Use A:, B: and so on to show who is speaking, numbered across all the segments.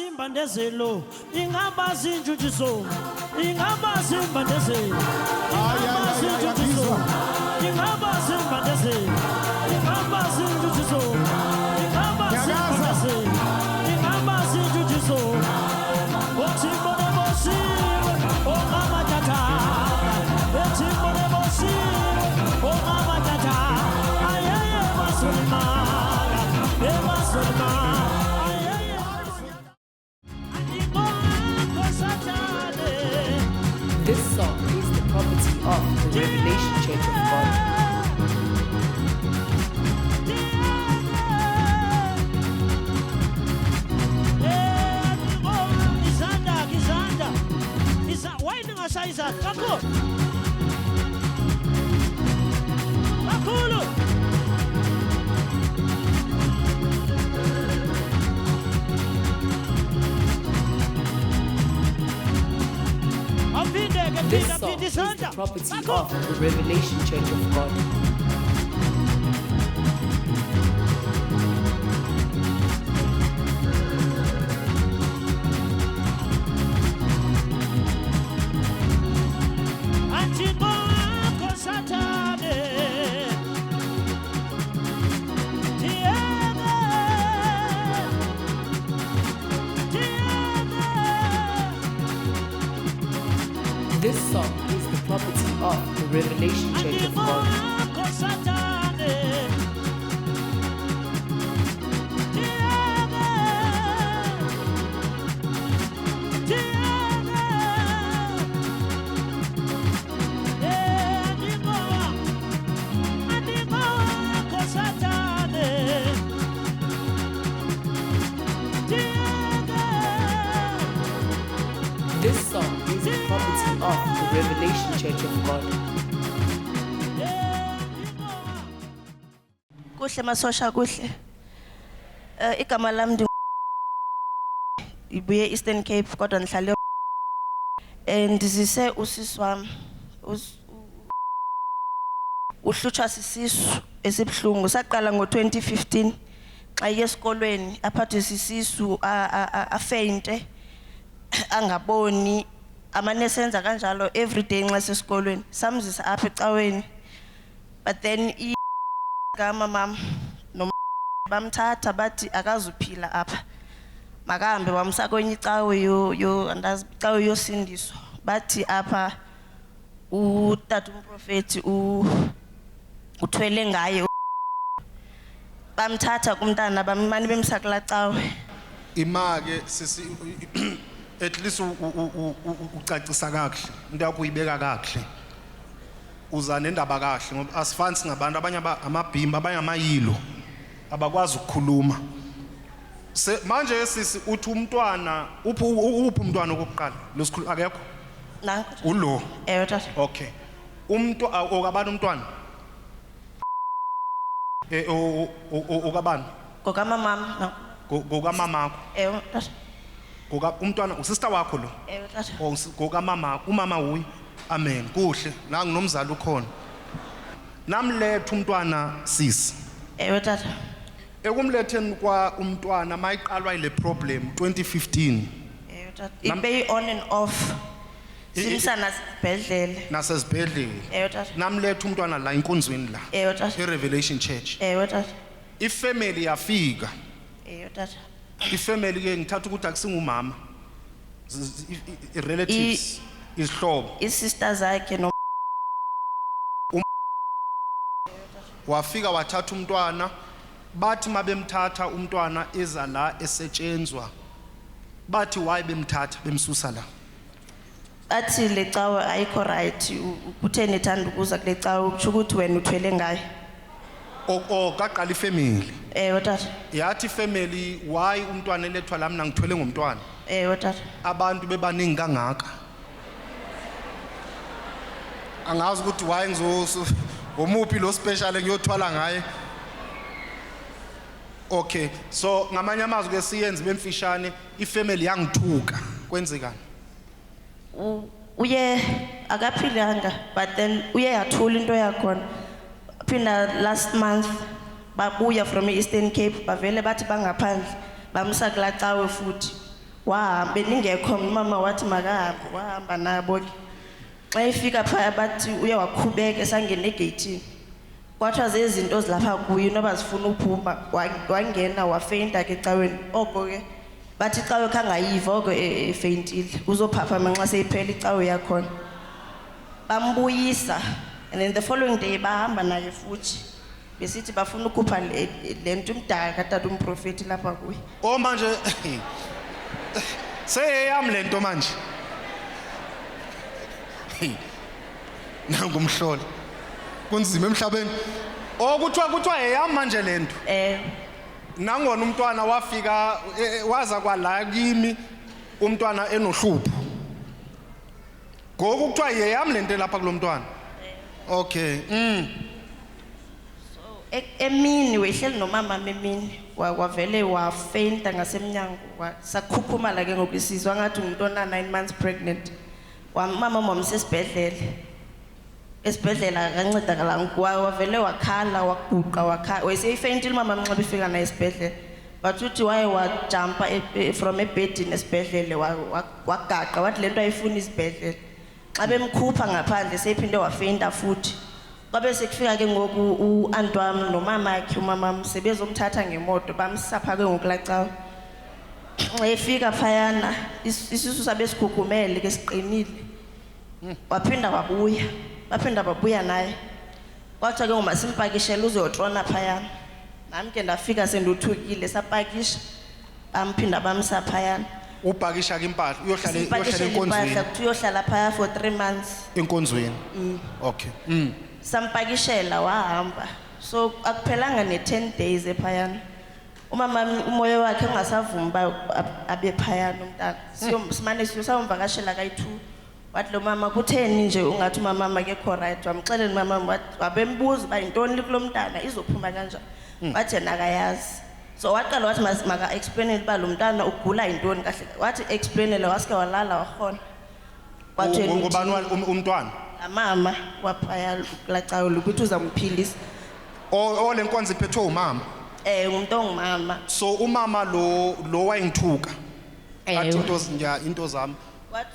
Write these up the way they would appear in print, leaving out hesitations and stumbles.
A: Imbandezelo, ingabazi injujiso, ingabazi imbandezelo, ingabazi injujiso, ingabazi imbandezelo, ingabazi injujiso, ingabazi imbandezelo, ingabazi injujiso. Ochimbone boshiwe, omama tata, ochimbone boshiwe, omama tata, ayeye masulma, masulma.
B: This song is the property of the Revelation Church of God. This song is the property of the Revelation Church of God. This song is the property of the Revelation Church of God. This song is the property of the Revelation Church of God.
C: Kuhle masosha kuhle. Igama lami ibuye Eastern Cape kodwa ngihlala ndizise usisi wami uhlutshwa sisisu esibhlungu saqala ngo2015 xa yesikolweni aphathwe sisisu afeinte angaboni amanese enza kanjalo every day nxa sesikolweni samzisa apha ecaweni but then mama bamthatha bathi akazuphila apha makahambe wamsa kwenye icawe yo andazi icawe yosindiswa bathi apha utata umprofeti uthwele ngaye bamthatha kumntana bamani bemsakula cawe
D: imake sisi at least ucacisa kahle into yakho uyibeka kahle uza nendaba kahle ngoba asifani singabantu abanye amabhimba abanye amayilo abakwazi ukukhuluma manje sisi uthi umntwana uphi umntwana okokuqala losikhulu akekho
C: nanku
D: ulo
C: tata
D: okay okabani umntwana okabani
C: kokamama
D: kokamama
C: tata
D: umntwana usister wakho lo
C: tata
D: kokamama umama uyi amen kuhle la nginomzali ukhona namletha umntwana sisi
C: tata
D: ekumletheni kwa umntwana mayiqalwa ile problem 2015
C: tata ibe on and off simsa
D: nasesibhedlela
C: tata
D: namletha umntwana la inkonzweni la
C: tata
D: Revelation Church
C: tata
D: ifamily yafika
C: tata
D: ifamily ke ngithatha ukuthi akusingumama relatives isihlobo
C: isister zakhe no
D: wafika wathatha umntwana bathi mabemthatha umntwana eza la esetshenzwa bathi why bemthatha bemsusa la
C: athi lecawe ayikho right kutheni ethanda ukuza kule cawe ukusho ukuthi wena uthwele ngaye
D: kaqala ifamily
C: tata
D: yathi family why umntwana elethwa la mina ngithwele ngomntwana
C: tata
D: abantu bebaningi kangaka angazi ukuthi why ngomuphi lo special engiyothwala ngaye okay so ngamanye amazwi ke siyenze bemfishane ifamily yangithuka kwenzekani
C: uye akaphilanga but then uye yathula into yakhona phinda last month babuya from Eastern Cape bavele bathi bangaphandle bamsa kulaa cawe futhi wahamba beningekho umama wathi makahambe wahamba nabo ke xa efika phaya bathi uye wakhubeka esangena egeyithini kwathiwa zezinto zilapha kuyo noba zifuna uphuma wangena wafeyinta ke ecaweni oko ke bathi icawe khangayiva oko efeyintile uzophaphama nxa seyiphela icawe yakhona bambuyisa and then the following day bahamba naye futhi besithi bafuna ukhupha le nto umdaka tata umprofeti lapha kuye
D: manje seyeyam le nto manje nangumhlolo kunzima emhlabeni kuthiwa yeyam manje le nto nangona umntwana wafika waza kwala kimi umntwana enohlupho ngoku kuthiwa yeyam le nto lapha kulo mntwana okay
C: emini wehleli nomama emini wavele wafeyinta ngasemnyango sakhukhumala ke ngokusizwa ngathi umuntu ona 9 months pregnant mama wamse esibhedlela akancedakala wavele wakhala waguqa wayeseyifeyintile mama mnxa befika naye esibhedlela but uthi waye wajumpa from ebhedini esibhedlele wagaqa wathi le nto ayifuna isibhedlela xa bemkhupha ngaphandle seyiphinde wafeyinta futhi kwabe sekufika ke ngoku u-aunt wam nomama yakhe umamam sebezomthatha ngemoto bamsapha ke ngokulaa cawe efika phayana isisu sabe sikhukhumele ke siqinile baphinda babuya naye kwathiwa ke ngomasimpakishele uzotrona phayana nami ke ndafika senduthukile sapakisha bamphinda bamsa phayana
D: upakisha ke impahla uyohlala enkonzweni
C: uyohlala phaya for 3 months
D: enkonzweni okay
C: sampakishela wahamba so akuphelanga ne10 days ephayana umama umoya wakhe ungasavumi abe phayana umntana simane siyomvakashela kayi2 wathi lo mama kutheni nje ungathi umama akekho right wamxelela umama wabembuza uba yintoni kulo mntana izophuma kanjani wathi yena akayazi so waqala wathi maka explainele uba lo mntana ugula yintoni kahle wathi explainele waske walala wakhona wathi
D: ngubani umntwana
C: mama waphaya kulaa cawe ukuthi uzamphilisa
D: le nkonzo iphethwe umama
C: ngumuntu ongumama
D: so umama lo wayengithuka athi into zami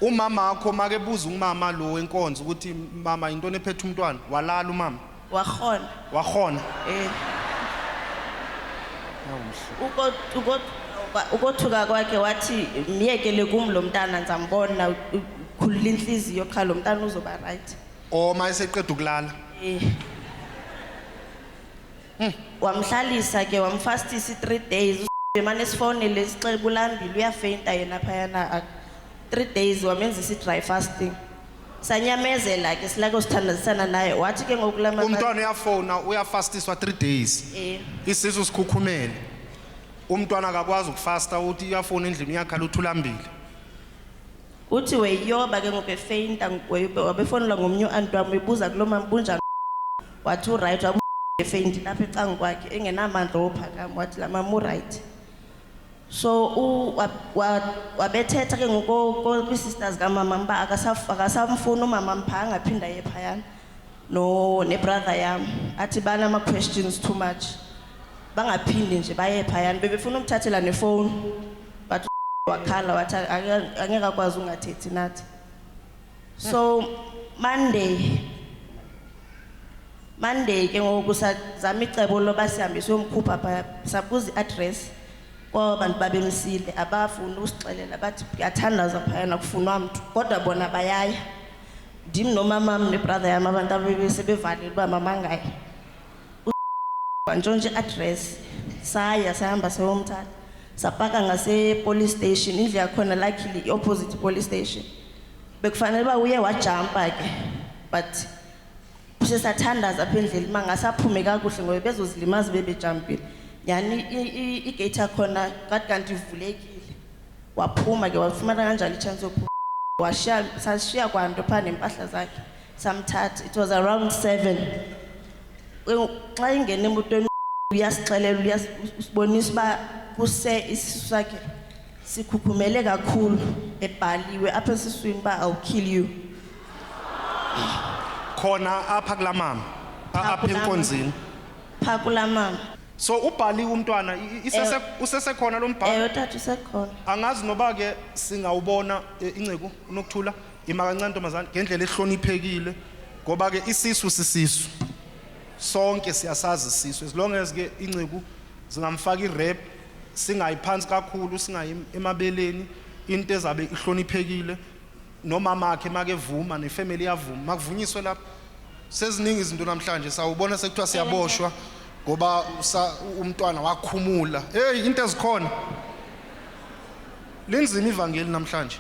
D: umama wakho make buza umama lo wenkonzo ukuthi mama yintoni ephethe umntwana walala umama wakhona
C: ukothuka kwakhe wathi myekele kum lo mntana ndizambona khulula inhliziyo cha lo mntana uzoba right
D: mayeseqeda ukulala
C: wamhlalisa ke wamfastisa 3 days bemane esifonele isixeba ulambile uyafeyinta yena phayana 3 days wamenzisa i-dry fasting sanyamezela ke silake sithandazisana naye wathi ke ngokulama
D: umntwana uyafona uyafastiswa 3 days isisu sikhukhumele umntwana akakwazi ukufasta uthi uyafona endlini yakhe luthulambile
C: uthi weyoba ke ngobefeyinta wabefonela ngomnye aunt wami ebuza kulo mama bunjani wathi uright wabefeyinti lapha ecangu kwakhe engenamandla ophakama wathi la mama uright so wabethetha ke kwi-sisters kamama mba akasamfuna umama mpha angaphinda ye phayana nebrother yam athi banama-questions too much bangaphindi nje baye phayana bebefuna umthathela nefowuni but wakhala wathi angeke akwazi ungathethi nathi so Monday ke ngoku sizama icebo loba sihambe siyomkhupha phaya sabuza i-address kwabantu babemsile abafuna usixelela bathi kuyathandaza phayana kufunwa mntu kodwa bona bayaya ndim nomamam nebrother yam abantu abebesebevalile uba mamangayi wantshontsha i-address sayahamba sayomthatha sapaka ngase-police station indlu yakhona luckily i-opposite police station bekufanele uba uye wajampa ke but sesathandaza apha endleli uma ngasaphume kakuhle ngoba bezozilimazi bebejampile yani igate yakhona kanti ivulekile waphuma ke wafumana kanjalo ichance yokuphuma sashiya kwanto phaa nempahla zakhe samthatha it was around 7 xa ingena emotweni uyasixelela usibonisa uba kuse isisu sakhe sikhukhumele kakhulu ebhaliwe apha esiswini uba I'll kill you
D: khona apha kulaa mama apha enkonzini
C: phaa kulaa mama
D: So ubhaliwe umntwana usesekhona lo mbhalo
C: Tata usekhona.
D: angazi noba ke singawubona inceko unokuthula ima kancane ntombazana ngendlela ehloniphekile ngoba ke isisu sisisu sonke siyasazi isisu as long as ke inceko zingamfaka irap singayiphansi kakhulu singayi emabeleni into ezabe ihloniphekile nomama akhe makevuma nefamily yavuma makuvunyiswe lapha seziningi izinto namhlanje sawubona sekuthiwa siyaboshwa ngoba umntwana wakhumula hey into ezikhona linzima ivangeli namhlanje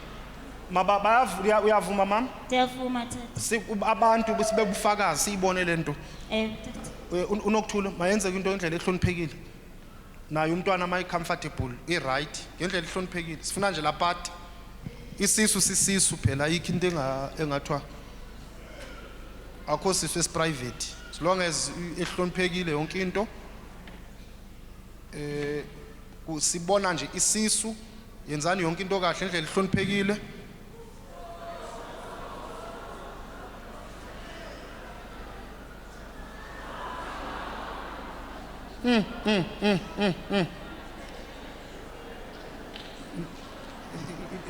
D: uyavuma mama
E: Ndiyavuma tata.
D: abantu besibebufakazi siyibone lento
E: Tata.
D: unokuthula mayenze into ngendlela ehloniphekile naye umntwana may comfortable right ngendlela ehloniphekile sifuna nje lapati isisu sisisu phela ayikho into engathwa akho sisu private as long as ehloniphekile yonke into sibona nje isisu yenzani yonke into kahle ngendlela ehloniphekile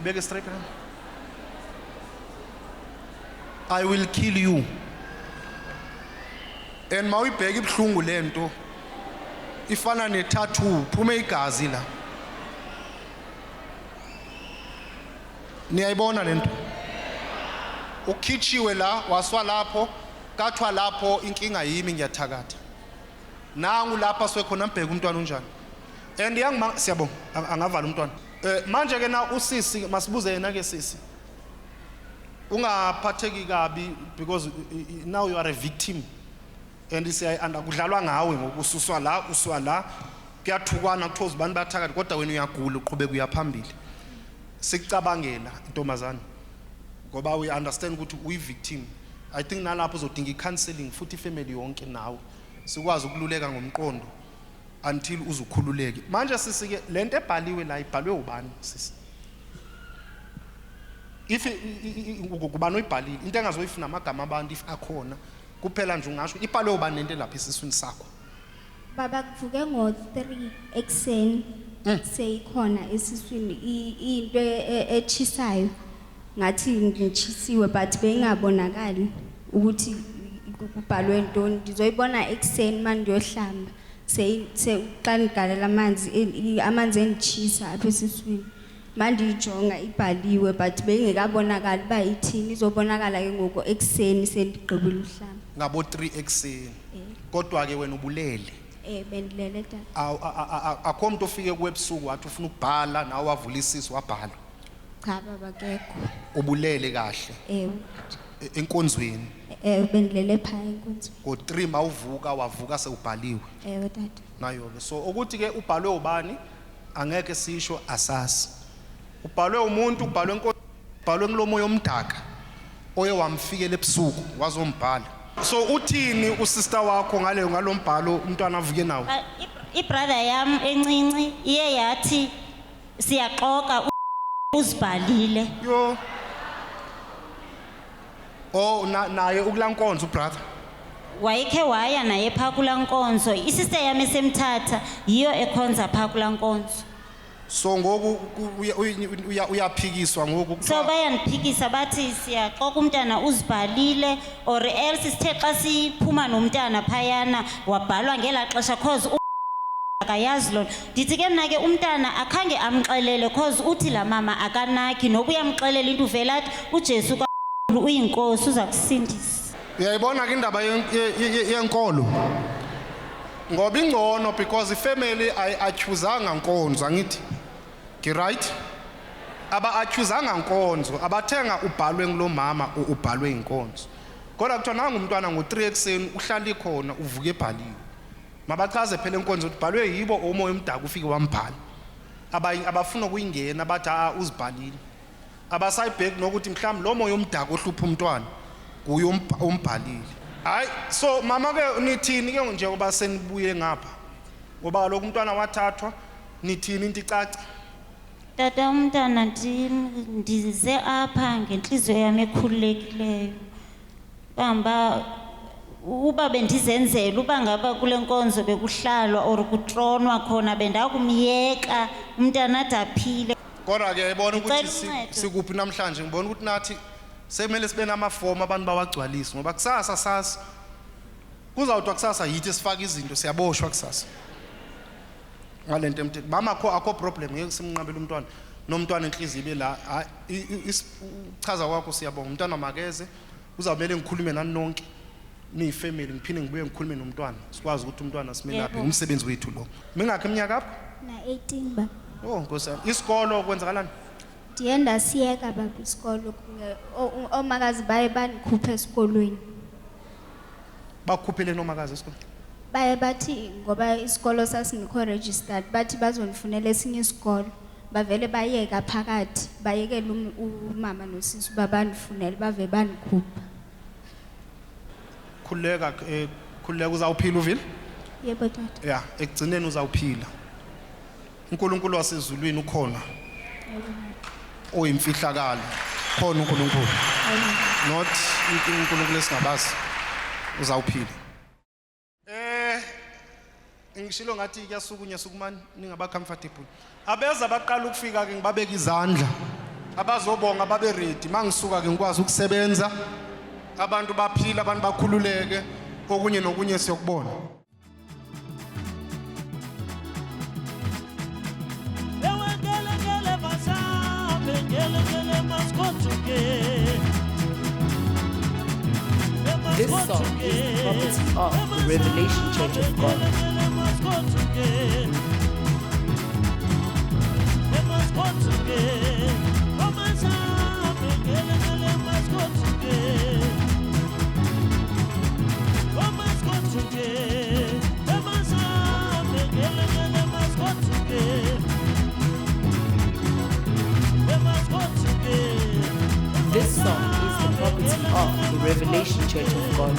D: Beg straight. I will kill you. And mawibheka ibhlungu lento ifana ne tattoo phume igazi la. Niyayibona lento? Ukhitshiwe la waswa lapho kathwa lapho inkinga yimi ngiyathakatha. Nangu lapha sokhona mbheka umntwana unjani. And siyabonga angavala umntwana. Manje ke na usisi masibuze yena ke sisi. Ungaphatheki kabi because now you are a victim. And kudlalwa ngawe ngokususwa la uswa la kuyathukwana kuthoza abantu bathakatha kodwa wena uyagula uqhubeka uyaphambili. Sikucabangela intombazana. Ngoba we understand ukuthi uyi victim. I think nalapho uzodinga icounseling futhi family yonke nawe. Sikwazi ukululeka ngomqondo until uzukhululeke manje sisike lento ebhaliwe la ibhalwe ubani sisi if kubani oyibhalile into engazoyifuna amagama abantu if akhona kuphela nje ungasho ibhalwe ubani lento lapha esiswini sakho
E: Baba kuvuke ngo3 ekseni seyikhona esiswini into echisayo ngathi ngitshisiwe but bengabonakali ukuthi kubhalwe ntoni ndizoyibona ekseni manje ndiyohlamba seyiqala igalela amanzi endichisa apha esiswini manje ijonga ibhaliwe but bengekabonakali bayithini izobonakala ke ngoku ekseni sendigqibile uhlamba
D: ngabo 3 ekseni kodwa ke wena ubulele
E: bendilele tata
D: akho umuntu ofike kuwebusuku wathi ufuna ukubhala nawe wavula isisu wabhala
E: cha baba kekho
D: ubulele kahle enkonzweni
E: bendilele phaya enkonzweni
D: ngo3 mawuvuka wavuka sewubhaliwe
E: tata
D: nayo ke so ukuthi ke ubhalwe ubani angeke sisho asasi ubhalwe umuntu ubhalwe ubhalwe nglomo yomdaka oye wamfikela ebusuku wazombhala so uthini usister wakho ngalombhalo umntwana avuke nawo
F: ibrother yam encinci iye yathi siyaxoka uzibhalile
D: yo naye ukulankonzo brother
F: wayekhe waya naye phaa kulaa nkonzo isister yam esemthatha yiyo ekhonza phaa kulaa nkonzo
D: so ngoku uyaphikiswa ngoku
F: so bayandiphikisa bathi siyaxoka umntana uzibhalile or else sithe xa siphuma nomntana phayana wabhalwa ngelaa xesha cause akayazi loo ndithi ke mna ke umntana akhange amxelele cause uthi laa mama akanakhi noba uyamxelela into uvela athi ujesu uyinkosi uza kusindisa
D: uyayibona ke indaba yenkolo ngoba ingcono because ifamily ayiaccusanga nkonzo angithi right aba-accusanga nkonzo abathenga ubhalwe ngilomama ubhalwe inkonzo kodwa kuthiwa nangu umntwana ngo3 ekseni uhlala khona uvuke ebhaliwe mabachaze phela enkonzo ubhalwe yibo omoya omdaka ufike wambhala abafuna ukuyingena bathi uzibhalile abasayibheki nokuthi mhlawumbe lo moya omdaka ohlupha umntwana kuyo umbhalile hayi so mama ke nithini ke nje ngoba senibuye ngapha ngoba kaloku umntwana wathathwa nithini into icaca
F: tata umntana ndize apha ngenhliziyo yami ekhululekileyo bahamba uba bendizenzela uba ngaba kule nkonzo bekuhlalwa or kutronwa khona bendakumyeka umntana ade aphile.
D: Kodwa ke yabona ukuthi
F: Ngicela uncedo.
D: sikuphi namhlanje ngibona ukuthi nathi semele sibe namafomu abantu bawagcwalisa ngoba kusasa sasa kuzawuthi kusasa yithi sifaka izinto siyaboshwa kusasa. Ngalento emthethweni mama akho problem ngeke simnqabele umntwana nomntwana enhliziyo ibe la isichaza kwakho siyabonga umntwana makeze uzawumele ngikhulume nani nonke niyifamily ngiphinde ngibuye ngikhulume nomntwana sikwazi ukuthi umntwana simelaphe umsebenzi wethu lo. Mingakho iminyaka apho?
E: Na 18 baba.
D: Oh nkosana isikolo kwenzakalani?
E: Ndiye ndasiyeka baba isikolo omakazi baye bandikhuphe esikolweni.
D: Bakukhuphele nomakazi esikolweni?
E: Baye bathi ngoba isikolo sasingekho registered bathi bazonifunela esinye isikolo bavele bayeka phakathi bayekela umama nosisi babandifunele bave bandikhupha.
D: Khuleka uzawuphila uvile?
E: Yebo tata.
D: Yeah, ekugcineni uzawuphila. uNkulunkulu wasezulwini ukhona. Oyimfihlakalo. Khona uNkulunkulu. Not uNkulunkulu esingabazi. Uzawuphila. Ngishilo ngathi kuyasukunya sukumani ningaba comfortable. Abeza baqala ukufika ke ngibabeka izandla. Abazobonga babe ready mangisuka ke ngikwazi ukusebenza. Abantu baphila abantu bakhululeke okunye nokunye siyokubona.
B: This song is the property of the Revelation Church of God. This song is the property of the Revelation Church of God.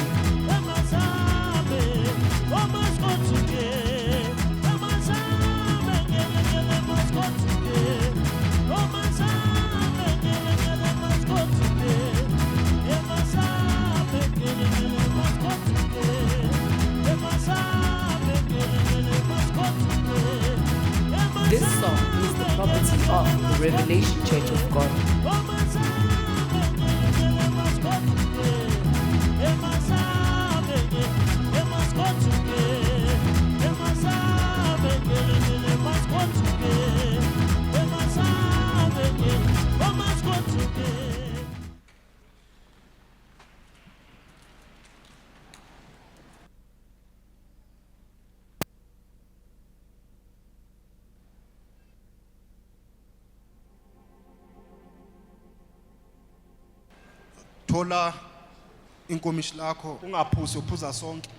B: This song is the property of the Revelation Church of God.
D: Thola inkomishi lakho ungaphusi uphuza sonke.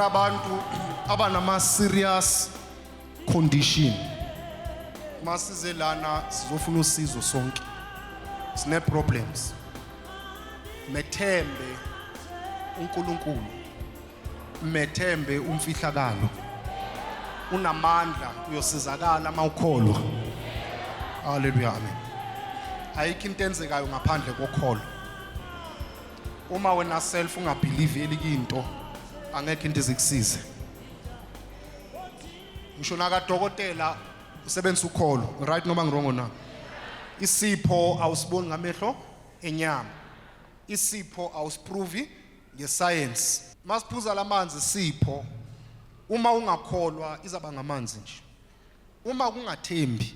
D: Abantu abanama serious condition masize lana sizofuna usizo sonke sine problems methembe uNkulunkulu methembe umfihlakalo unamandla uyosizakala mawukholwa. Hallelujah amen. Ayikho into enzekayo ngaphandle kokholo. Uma wena self ungabelieve into angeke into izikusize. Ngisho nakadokotela usebenzisa ukholo right noma ngrongo na. isipho awusiboni ngamehlo enyama, isipho awusiprovi ngescience. Masiphuza lamanzi isipho, uma ungakholwa izaba ngamanzi nje. Uma kungathembi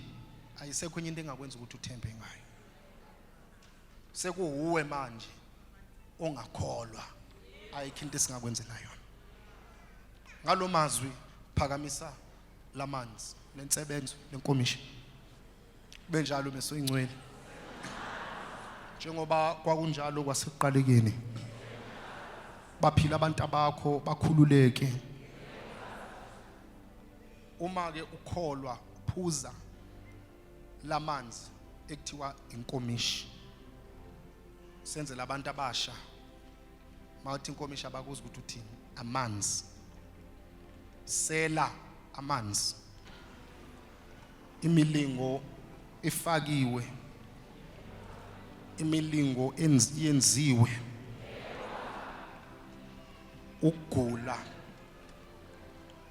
D: ayisekho enye into engakwenza ukuthi uthembe ngayo. Sekuhuwe manje ongakholwa, ayikho into esingakwenzela yona. Ngalo mazwi phakamisa lamanzi lensebenzo lenkomishi. Benjalo mesoyingcwele. Njengoba kwakunjalo kwasekuqalekeni. Baphila abantu abakho bakhululeke. Uma ke ukholwa phuza lamanzi ekuthiwa inkomishi. Senze labantu abasha. Mawuthi inkomishi abakuzi ukuthi uthini? Amanzi. Sela amanzi. Imilingo ifakiwe. Imilingo yenziwe. Ukugula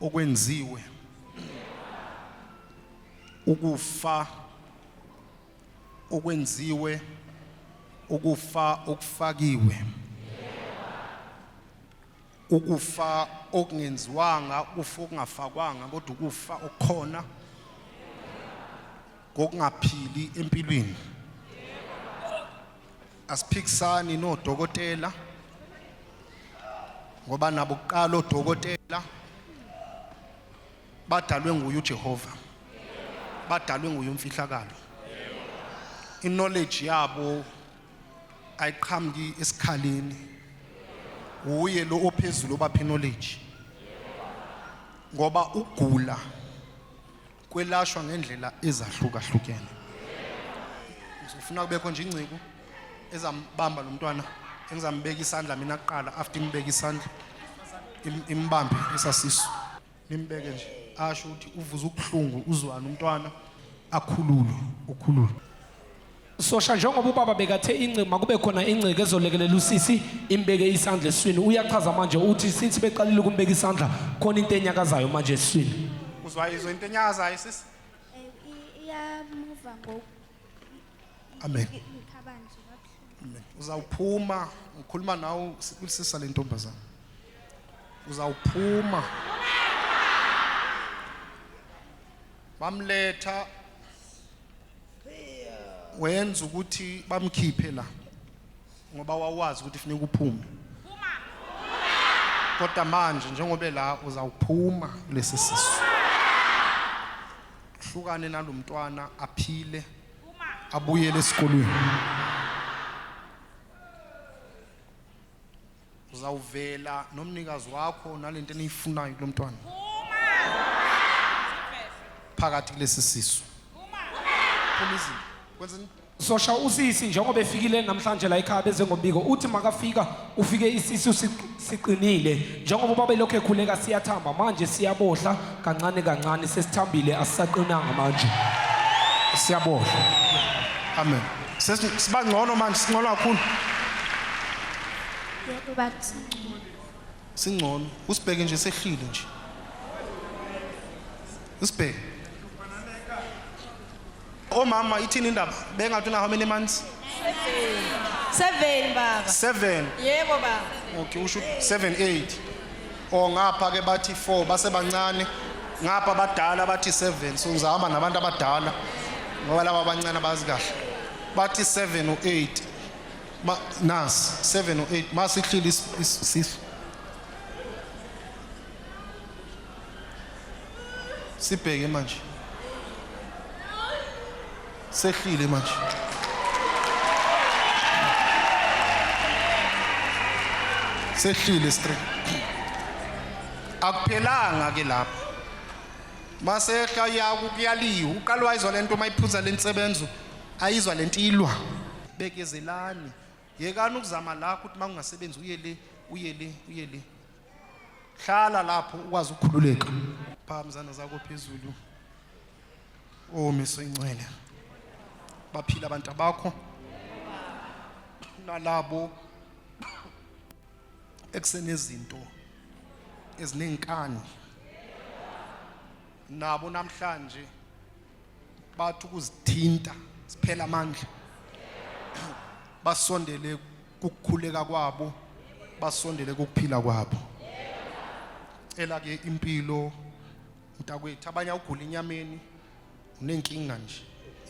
D: okwenziwe. Ukufa okwenziwe. Ukufa okufakiwe. Ukufa okungenziwanga, ukufa okungafakwanga, kodwa ukufa okukhona ngokungaphili empilweni. Asiphikisani nodokotela ngoba nabo kuqala odokotela badalwe nguye uJehova, badalwe nguye umfihlakalo. Iknowledge yabo ayiqhamuki esikhaleni, uye lo ophezulu obapha knowledge. Ngoba ugula kwelashwa ngendlela ezahlukahlukene. Ngifuna kubekho nje ingciko ezambamba lo mntwana, engizambeka isandla mina kuqala, after imbeka isandla imbambe esasiso, nimbeke nje asho ukuthi uvuza ukuhlungu, uzwana umntwana akhulule, ukhulule.
G: Sosha njengoba ubaba bekathe ingciki makube khona ingciki ezolekelela usisi imbeke isandla esiswini, uyachaza manje uthi since beqalile ukumbeka isandla khona into enyakazayo manje esiswini.
D: Uzwa izo into enyakazayo sisi?
E: Iyamuva ngoku.
D: Amen.
E: Ngikhaba nje kabuhlungu.
D: Amen. Uzawuphuma, ngikhuluma nawe sikusisa le ntombazana. Uzawuphuma. Bamletha wenza ukuthi bamkhiphe la ngoba wawazi ukuthi kufanele uphume. Kodwa manje njengoba la uzawuphuma lesi sisu. Hlukane nalomntwana aphile abuyele esikolweni. Uzawuvela nomnikazi wakho nalento eniyifunayo kulomntwana. Phakathi kulesi sisu. Phumizile. Kwenzeni
G: Sosha usisi njengoba efikile namhlanje la ekhaya beze ngombiko uthi makafika ufike isisu siqinile njengoba ubaba lokho ekhuleka siyathamba manje siyabohla kancane kancane sesithambile asisaqinanga manje siyabohla.
D: Amen. Siba ngcono manje, singcono kakhulu.
E: Yebo bathi.
D: Singcono. Usibheke nje sehlile nje. Usibheke. Oh mama, ithini indaba? Bengathi una how many months?
H: 7 baba.
D: 7.
H: Yebo baba.
D: Okay, usho 7 8. O ngapha ke bathi 4 base bancane. Ngapha badala bathi 7. So ngizahamba nabantu abadala. Ngoba laba abancane abazi kahle. Bathi 7 or 8. Nas 7 or 8. Masihlile isisu. Sibheke manje. Sehlile manje. Sehlile straight. Akuphelanga ke lapha. Masehla yaku kuyaliwa, uqalwa izwa lento mayiphuza lensebenzo, ayizwa lentilwa. Bekezelani. Yekani ukuzama la ukuthi makungasebenzi uye le. Hlala lapho ukwazi ukukhululeka. Phamzana zakho phezulu. Oh mesoyingcwele. Baphila abantu abakho nalabo ekusenezinto ezinenkani nabo namhlanje bathi ukuzithinta siphela amandla basondele ukukhuleka kwabo basondele ukuphila kwabo ela ke impilo mntakwethu abanye ugula inyameni unenkinga nje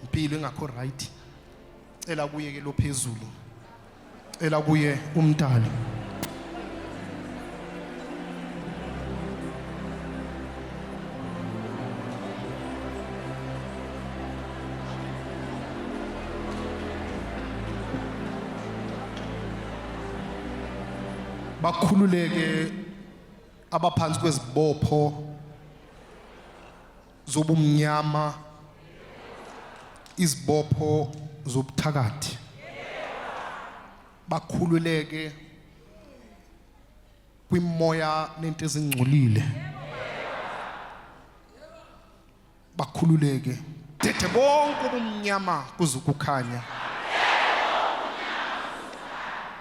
D: impilo engakho right ela kuye ke lo phezulu ela kuye umntali bakhululeke abaphansi kwezibopho zobumnyama izibopho zobuthakathi bakhululeke kwimoya nento ezingcolile bakhululeke dethe bonke ubumnyama kuzukukhanya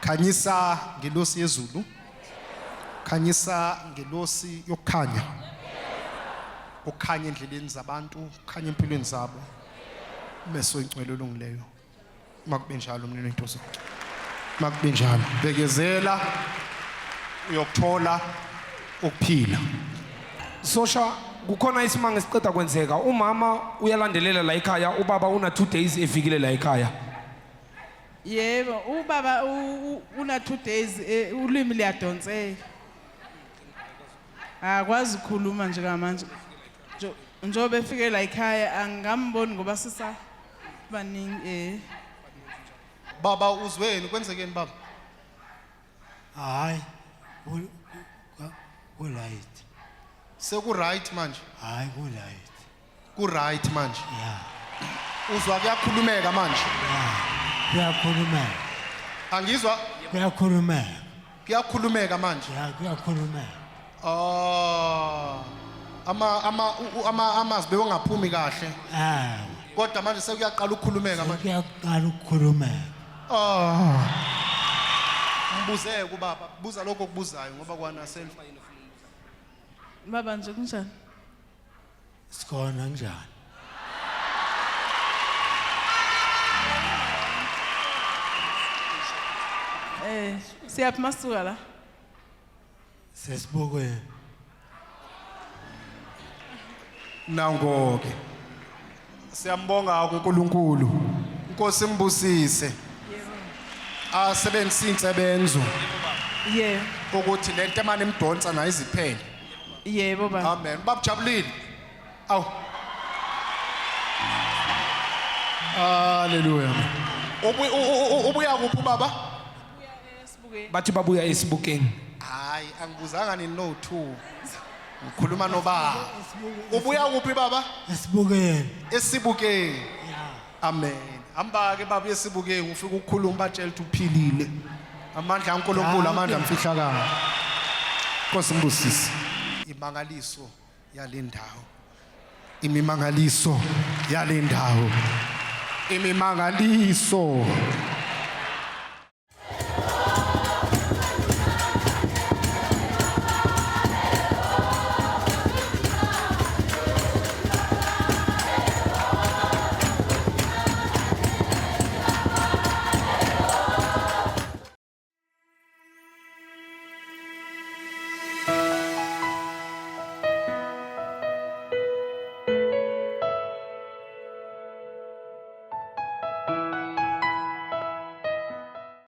D: khanyisa ngelosi yezulu khanyisa ngelosi yokukhanya ukhanya endleleni zabantu ukhanya empilweni zabo meso ingcwele olungileyo makube njalo umnini intosi makube njalo bekezela uyokuthola ukuphila
G: Sosha kukhona isimanga esiqeda kwenzeka umama uyalandelela la ekhaya ubaba una 2 days efikile la ekhaya
H: Yebo, ubaba una 2 days ulimi liyadonseka. Akwazi ukukhuluma nje kamanje. Njobe efike la ekhaya angamboni ngoba sisa baningi
D: baba uzweni kwenzekeni baba
I: Hayi. Right.
D: seku right manje
I: Hayi right.
D: ku right manje
I: Yeah.
D: uzwa kuyakhulumeka manje
I: Kuyakhulumeka.
D: angizwa
I: Kuyakhulumeka.
D: kuyakhulumeka manje
I: Yeah, kuyakhulumeka.
D: amazwi bewangaphumi kahle kodwa manje sekuyaqala ukukhulumeka manje
I: Kuyaqala ukukhulumeka.
D: ngibuzeke ubaba buza lokho okubuzayo ngoba kwana self
H: baba nje kunjani?
I: Sikhona njani?
H: Siyaphi masuka la?
I: Sesibukweni.
D: nangoke siyambonga uNkulunkulu inkosi imbusise asebenzisa insebenzo
H: Yebo.
D: ukuthi lento emane imdonsa nayo iziphele
H: Yebo baba.
D: amen babujabulile awu haleluya ubuya kuphi baba
G: bathi babuya esibukeni
D: hayi angibuzanga ni no 2 ngikhuluma nobaba ubuya kuphi baba
I: Esibukweni.
D: esibukeni amen hamba ke baba esibukeni ufika ukukhuluma batshela ukuthi uphilile amandla kaNkulunkulu amandla amfihlakala Nkosi mbusisi imangaliso yalendawo imimangaliso yalendawo imimangaliso